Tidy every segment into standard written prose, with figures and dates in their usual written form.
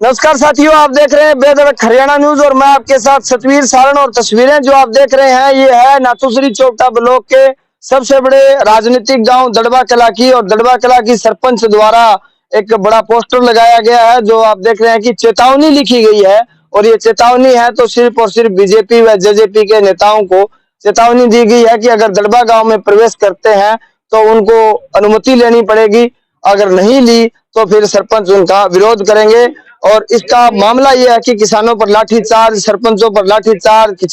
नमस्कार साथियों, आप देख रहे हैं बेधड़क हरियाणा न्यूज और मैं आपके साथ सतवीर सारण। और तस्वीरें जो आप देख रहे हैं ये है नाथूश्री चोपटा ब्लॉक के सबसे बड़े राजनीतिक गांव दड़बा कला की। और दड़बा कला की सरपंच द्वारा एक बड़ा पोस्टर लगाया गया है जो आप देख रहे हैं कि चेतावनी लिखी गई है। और ये चेतावनी है तो सिर्फ और सिर्फ बीजेपी व जेजेपी के नेताओं को चेतावनी दी गई है कि अगर दड़बा गांव में प्रवेश करते हैं तो उनको अनुमति लेनी पड़ेगी, अगर नहीं ली तो फिर सरपंच उनका विरोध करेंगे। और इसका मामला यह है कि किसानों पर लाठीचार्ज, सरपंचों पर लाठीचार्ज,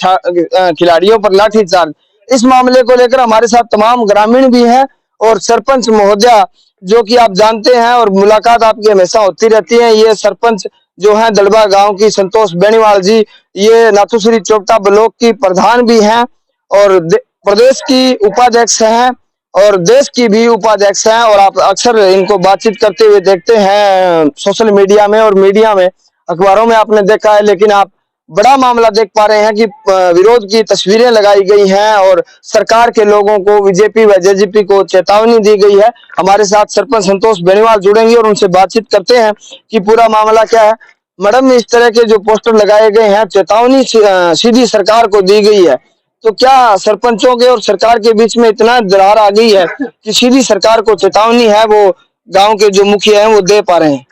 खिलाड़ियों पर लाठीचार्ज। इस मामले को लेकर हमारे साथ तमाम ग्रामीण भी हैं और सरपंच महोदया जो कि आप जानते हैं और मुलाकात आपकी हमेशा होती रहती है। ये सरपंच जो है दड़बा गांव की संतोष बेनीवाल जी, ये नाथूश्री चोपटा ब्लॉक की प्रधान भी हैं और प्रदेश की उपाध्यक्ष हैं और देश की भी उपाध्यक्ष हैं। और आप अक्सर इनको बातचीत करते हुए देखते हैं सोशल मीडिया में और मीडिया में, अखबारों में आपने देखा है। लेकिन आप बड़ा मामला देख पा रहे हैं कि विरोध की तस्वीरें लगाई गई हैं और सरकार के लोगों को, बीजेपी व जेजेपी को चेतावनी दी गई है। हमारे साथ सरपंच संतोष बेनीवाल जुड़ेंगे और उनसे बातचीत करते हैं कि पूरा मामला क्या है। मैडम, इस तरह के जो पोस्टर लगाए गए हैं, चेतावनी सीधी सरकार को दी गई है, तो क्या सरपंचों के और सरकार के बीच में इतना दरार आ गई है कि सीधी सरकार को चेतावनी है वो गांव के जो मुखिया हैं वो दे पा रहे हैं?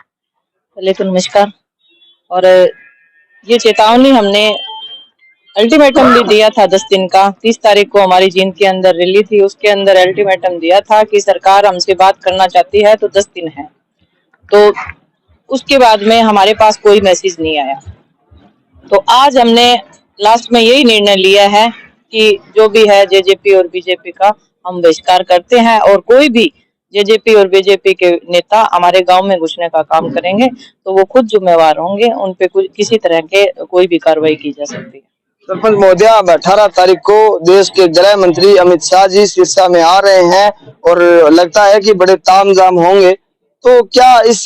पहले तो नमस्कार। और ये चेतावनी हमने अल्टीमेटम भी दिया था 10 दिन का। 30 तारीख को हमारी जींद के अंदर रैली थी, उसके अंदर अल्टीमेटम दिया था कि सरकार हमसे बात करना चाहती है तो 10 दिन है। तो उसके बाद में हमारे पास कोई मैसेज नहीं आया। तो आज हमने लास्ट में यही निर्णय लिया है कि जो भी है जेजेपी और बीजेपी का हम बहिष्कार करते हैं और कोई भी जेजेपी और बीजेपी के नेता हमारे गांव में घुसने का काम करेंगे तो वो खुद जिम्मेवार होंगे, उन पे किसी तरह के कोई भी कार्रवाई की जा सकती है। सरपंच महोदया, 18 तारीख को देश के गृह मंत्री अमित शाह जी सिरसा में आ रहे हैं और लगता है कि बड़े तामझाम होंगे, तो क्या इस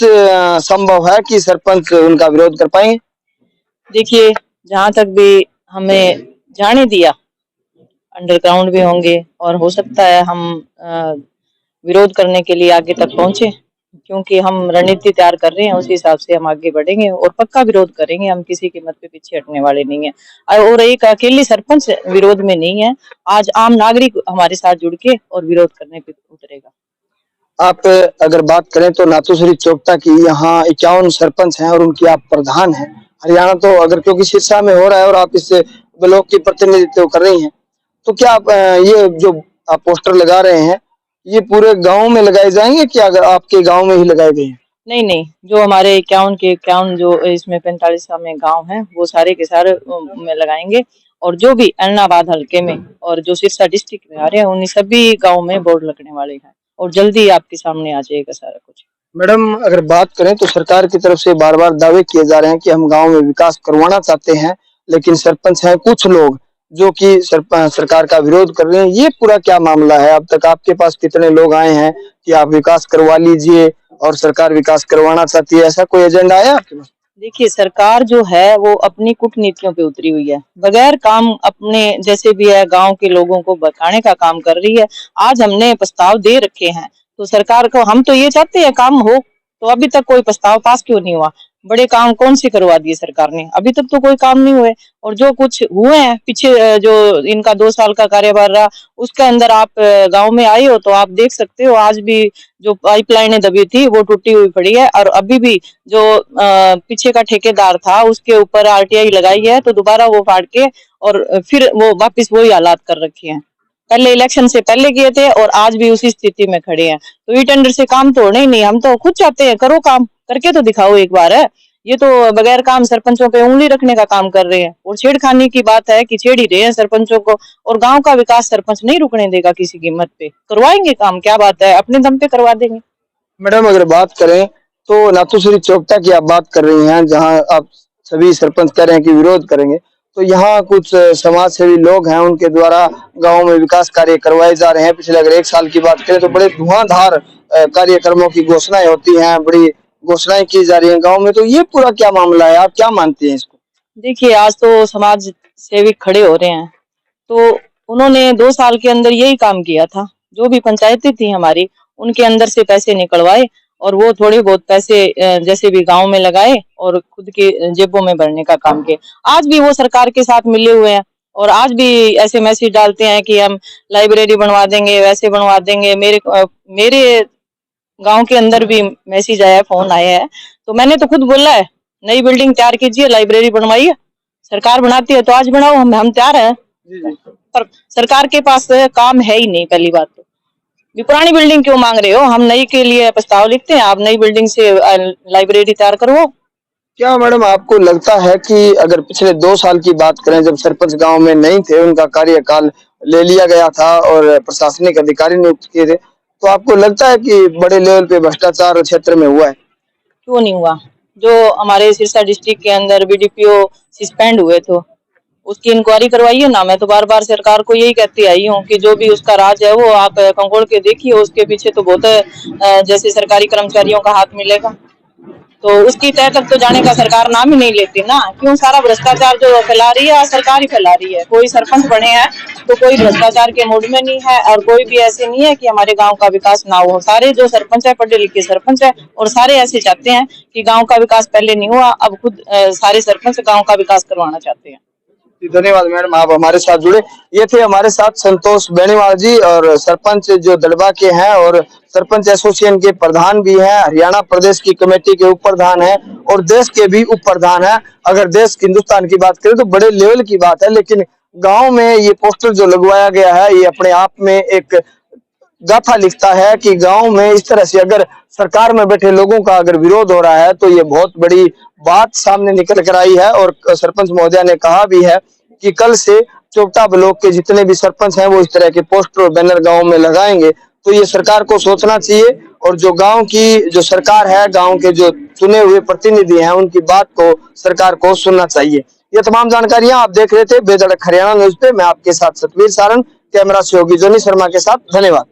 संभव है कि सरपंच उनका विरोध कर पाएंगे? देखिए, जहां तक भी हमें जाने दिया अंडरग्राउंड भी होंगे और हो सकता है हम विरोध करने के लिए आगे तक पहुंचे, क्योंकि हम रणनीति तैयार कर रहे हैं, उसी हिसाब से हम आगे बढ़ेंगे और पक्का विरोध करेंगे। हम किसी की मत पे पीछे हटने वाले नहीं है और एक अकेली सरपंच विरोध में नहीं है, आज आम नागरिक हमारे साथ जुड़ के और विरोध करने पे उतरेगा। आप अगर बात करें तो नाथूश्री चोपटा की यहाँ 51 सरपंच हैं और उनकी आप प्रधान हैं। हरियाणा तो अगर क्योंकि सिरसा में हो रहा है और आप इस ब्लॉक की प्रतिनिधित्व कर रही हैं, तो क्या आप ये जो आप पोस्टर लगा रहे हैं ये पूरे गांव में लगाए जाएंगे कि अगर आपके गांव में ही लगाए गए हैं? नहीं नहीं, जो हमारे 51 के 51 जो इसमें 45 में गांव हैं वो सारे के सारे में लगाएंगे और जो भी ऐलनाबाद हल्के में और जो सिरसा डिस्ट्रिक्ट में आ रहे हैं उन्हीं सभी गांव में बोर्ड लगने वाले हैं और जल्दी आपके सामने आ जाएगा सारा कुछ। मैडम, अगर बात करें तो सरकार की तरफ से बार बार दावे किए जा रहे हैं कि हम गांव में विकास करवाना चाहते हैं, लेकिन सरपंच हैं कुछ लोग जो कि सरकार का विरोध कर रहे हैं। ये पूरा क्या मामला है? अब तक आपके पास कितने लोग आए हैं कि आप विकास करवा लीजिए और सरकार विकास करवाना चाहती है, ऐसा कोई एजेंडा आया आपके पास? देखिए, सरकार जो है वो अपनी कूटनीतियों पे उतरी हुई है, बगैर काम अपने जैसे भी है गांव के लोगों को भड़काने का काम कर रही है। आज हमने प्रस्ताव दे रखे हैं तो सरकार को हम तो ये चाहते हैं काम हो, तो अभी तक कोई प्रस्ताव पास क्यों नहीं हुआ? बड़े काम कौन से करवा दिए सरकार ने? अभी तक तो कोई काम नहीं हुए। और जो कुछ हुए हैं पीछे जो इनका 2 साल का कार्यभार रहा उसके अंदर आप गांव में आए हो तो आप देख सकते हो आज भी जो पाइपलाइनें दबी थी वो टूटी हुई पड़ी है और अभी भी जो पीछे का ठेकेदार था उसके ऊपर आरटीआई लगाई है तो दोबारा वो फाड़ के और फिर वो वापस वही हालात कर रखे हैं। पहले इलेक्शन से पहले किए थे और आज भी उसी स्थिति में खड़े हैं। तो ई टेंडर से काम तो होना ही नहीं, हम तो खुद चाहते हैं करो काम, करके तो दिखाओ एक बार है। ये तो बगैर काम सरपंचों पे उंगली रखने का काम कर रहे हैं और छेड़खानी की बात है कि छेड़ ही रहे हैं सरपंचों को। और गांव का विकास सरपंच नहीं रुकने देगा किसी कीमत पे, करवाएंगे काम, क्या बात है, अपने दम पे करवा देंगे। मैडम, अगर बात करें तो नाथूश्री चोपटा की आप बात कर रही हैं, जहां आप सभी सरपंच कह रहे हैं कि विरोध करेंगे, तो यहाँ कुछ समाज सेवी लोग हैं, उनके द्वारा गांव में विकास कार्य करवाए जा रहे हैं। पिछले अगर 1 साल की बात करें तो बड़े धुआंधार कार्यक्रमों की घोषणाएं होती हैं, बड़ी घोषणाएं की जा रही हैं गांव में, तो ये पूरा क्या मामला है? आप क्या मानती हैं इसको? देखिए, आज तो समाज सेविक खड़े हो रहे हैं तो उन्होंने 2 साल के अंदर यही काम किया था। जो भी पंचायतें थी हमारी उनके अंदर से पैसे निकलवाए और वो थोड़े बहुत पैसे जैसे भी गांव में लगाए और खुद के जेबों में भरने का काम किया। आज भी वो सरकार के साथ मिले हुए हैं और आज भी ऐसे मैसेज डालते हैं कि हम लाइब्रेरी बनवा देंगे, वैसे बनवा देंगे। मेरे गांव के अंदर भी मैसेज आया है, फोन आया है, तो मैंने तो खुद बोला है नई बिल्डिंग तैयार कीजिए, लाइब्रेरी बनवाइए। सरकार बनाती है तो आज बनाओ, हम तैयार हैं। पर सरकार के पास काम है ही नहीं। पहली बात तो भी पुरानी बिल्डिंग क्यों मांग रहे हो? हम नई के लिए प्रस्ताव लिखते हैं, आप नई बिल्डिंग से लाइब्रेरी तैयार करवाओ। क्या मैडम आपको लगता है कि अगर पिछले 2 साल की बात करें, जब सरपंच गांव में नहीं थे, उनका कार्यकाल ले लिया गया था और प्रशासनिक अधिकारी नियुक्त किए थे, तो आपको लगता है कि बड़े लेवल पे भ्रष्टाचार क्षेत्र में हुआ है? क्यों नहीं हुआ? जो हमारे सिरसा डिस्ट्रिक्ट के अंदर बीडीपीओ सस्पेंड हुए थे, उसकी इंक्वायरी करवाइए ना। मैं तो बार बार सरकार को यही कहती आई हूँ कि जो भी उसका राज है वो आप कंगोड़ के देखिए, उसके पीछे तो बहुत जैसे सरकारी कर्मचारियों का हाथ मिलेगा, तो उसकी तह तक तो जाने का सरकार नाम ही नहीं लेती ना। क्यों? सारा भ्रष्टाचार जो फैला रही है सरकार ही फैला रही है। कोई सरपंच बने हैं तो कोई भ्रष्टाचार के मूड में नहीं है और कोई भी ऐसे नहीं है कि हमारे गांव का विकास ना हो। सारे जो सरपंच है पढ़े लिखे सरपंच है और सारे ऐसे चाहते हैं कि गांव का विकास पहले नहीं हुआ, अब खुद सारे सरपंच गांव का विकास करवाना चाहते हैं। धन्यवाद मैडम, आप हमारे साथ जुड़े। ये थे हमारे साथ संतोष बेनीवाल जी, और सरपंच जो दड़बा के हैं और सरपंच एसोसिएशन के प्रधान भी हैं, हरियाणा प्रदेश की कमेटी के उप प्रधान हैं और देश के भी उप प्रधान हैं। अगर देश हिंदुस्तान की बात करें तो बड़े लेवल की बात है, लेकिन गांव में ये पोस्टर जो लगवाया गया है, ये अपने आप में एक गाथा लिखता है कि गांव में इस तरह से अगर सरकार में बैठे लोगों का अगर विरोध हो रहा है तो ये बहुत बड़ी बात सामने निकल कर आई है। और सरपंच महोदया ने कहा भी है कि कल से चोपटा ब्लॉक के जितने भी सरपंच हैं वो इस तरह के पोस्टर और बैनर गांव में लगाएंगे। तो ये सरकार को सोचना चाहिए और जो गांव की जो सरकार है, गांव के जो चुने हुए प्रतिनिधि हैं, उनकी बात को सरकार को सुनना चाहिए। ये तमाम जानकारियां आप देख रहे थे बेधड़क हरियाणा न्यूज पे। मैं आपके साथ सतवीर सारण, कैमरा सहयोगी जोनी शर्मा के साथ। धन्यवाद।